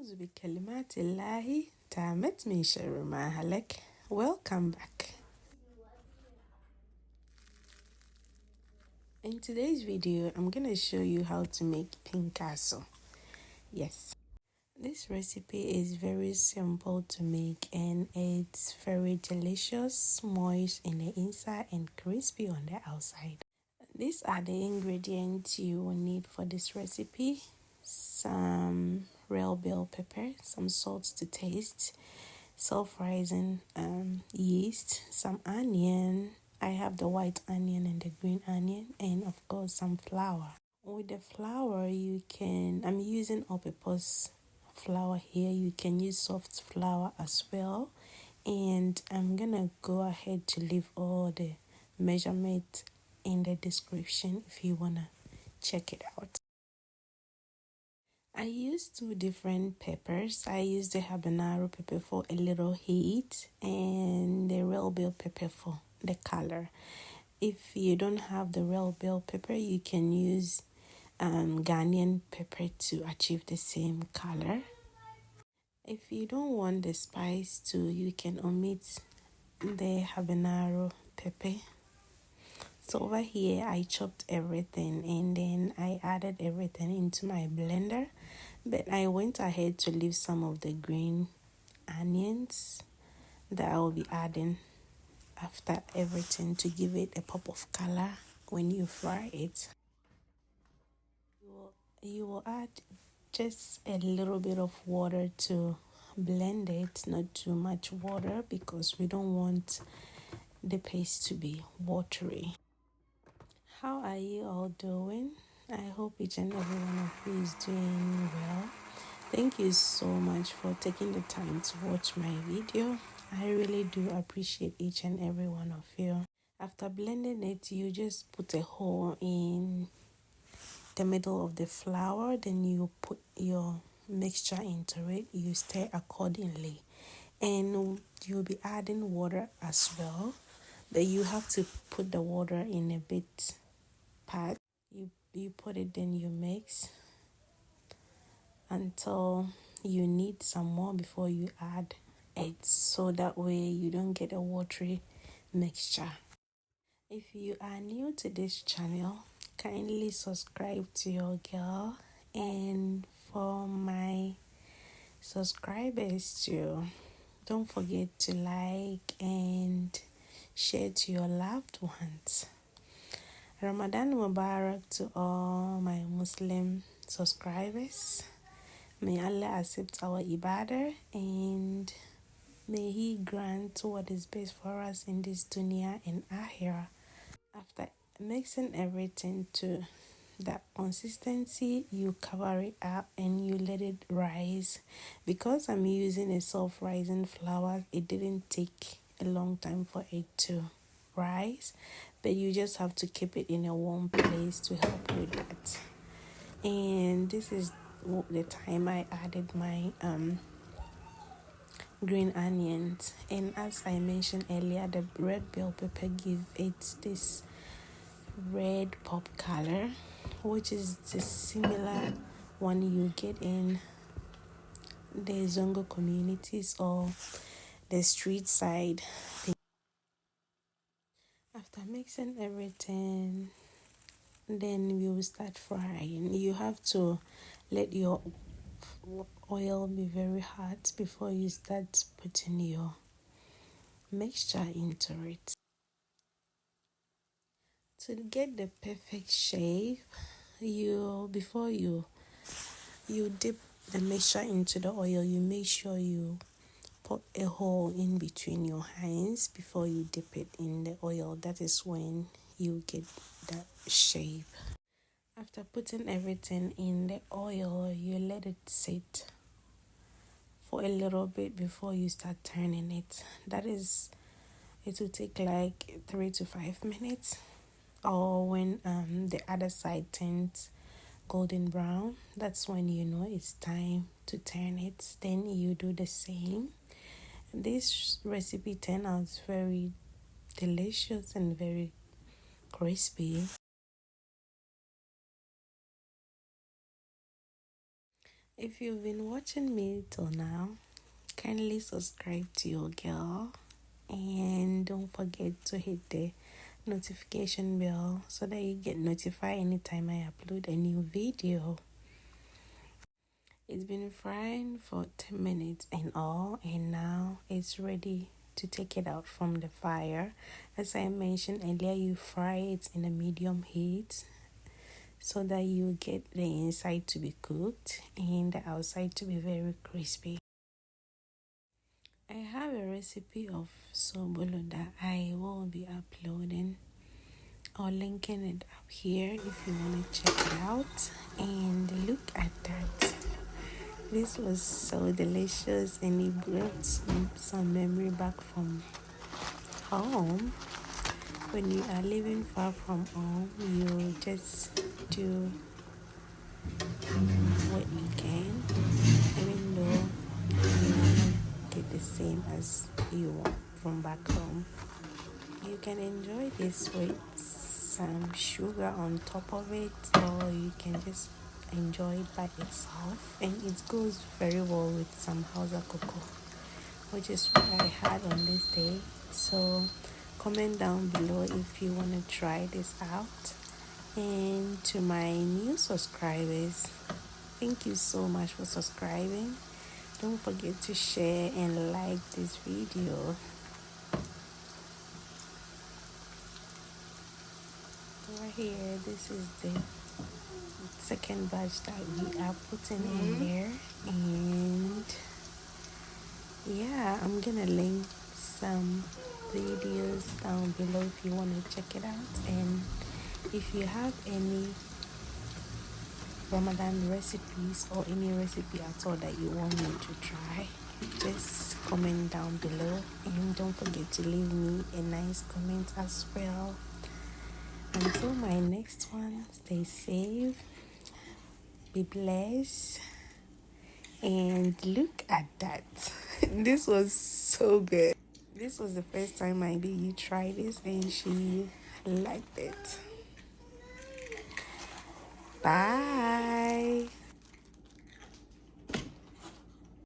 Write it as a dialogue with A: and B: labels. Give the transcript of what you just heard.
A: أعوذ بكلمات الله تامت من شر ما هلك. Welcome back. In today's video, I'm going to show you how to make PINKASO. Yes, this recipe is very simple to make and it's very delicious, moist in the inside and crispy on the outside. These are the ingredients you will need for this recipe. Some real bell pepper, some salt to taste, self-rising yeast, some onion. I have the white onion and the green onion, and of course some flour. With the flour, I'm using all-purpose flour here. You can use soft flour as well. And I'm gonna go ahead to leave all the measurement in the description if you wanna check it out. I used two different peppers. I used the habenaro pepper for a little heat and the real bell pepper for the color. If you don't have the real bell pepper, you can use Ghanaian pepper to achieve the same color. If you don't want the spice too, you can omit the habanero pepper. So over here, I chopped everything and then I added everything into my blender. But I went ahead to leave some of the green onions that I will be adding after everything to give it a pop of color when you fry it. You will add just a little bit of water to blend it, not too much water because we don't want the paste to be watery. How are you all doing? I hope each and every one of you is doing well. Thank you so much for taking the time to watch my video. I really do appreciate each and every one of you. After blending it, you just put a hole in the middle of the flour, then you put your mixture into it. You stir accordingly, and you'll be adding water as well, but you have to put the water in a bit part. You put it, then you mix until you need some more before you add it, so that way you don't get a watery mixture. If you are new to this channel, kindly subscribe to your girl, and for my subscribers too, don't forget to like and share to your loved ones. Ramadan Mubarak to all my Muslim subscribers. May Allah accept our ibadah and may He grant what is best for us in this dunya and akhirah. After mixing everything to that consistency, you cover it up and you let it rise. Because I'm using a self-rising flour, it didn't take a long time for it to rise, but you just have to keep it in a warm place to help with that. And this is the time I added my green onions, and as I mentioned earlier, the red bell pepper give it this red pop color, which is the similar one you get in the Zongo communities or the street side. After mixing everything, then we will start frying. You have to let your oil be very hot before you start putting your mixture into it. To get the perfect shape, before you dip the mixture into the oil, you make sure you put a hole in between your hands before you dip it in the oil. That is when you get that shape. After putting everything in the oil, you let it sit for a little bit before you start turning it. It will take like 3 to 5 minutes. Or when the other side turns golden brown, that's when you know it's time to turn it. Then you do the same. This recipe turned out very delicious and very crispy. If you've been watching me till now, kindly subscribe to your girl and don't forget to hit the notification bell so that you get notified anytime I upload a new video. It's been frying for 10 minutes and all, and now it's ready to take it out from the fire. As I mentioned earlier, you fry it in a medium heat so that you get the inside to be cooked and the outside to be very crispy. I have a recipe of sobolo that I will be uploading or linking it up here if you want to check it out. And look at that. This was so delicious and it brought some memory back from home. When you are living far from home, you just do what you can, even though you will not get the same as you want from back home. You can enjoy this with some sugar on top of it, or you can just enjoy it by itself, and it goes very well with some Hausa Kooko, which is what I had on this day. So comment down below if you want to try this out. And to my new subscribers, thank you so much for subscribing. Don't forget to share and like this video. Right here, this is the second batch that we are putting in there, and yeah, I'm gonna link some videos down below if you want to check it out. And if you have any Ramadan recipes or any recipe at all that you want me to try, just comment down below, and don't forget to leave me a nice comment as well. Until my next one, stay safe, be blessed, and look at that. This was so good. This was the first time my baby tried this and she liked it. Bye.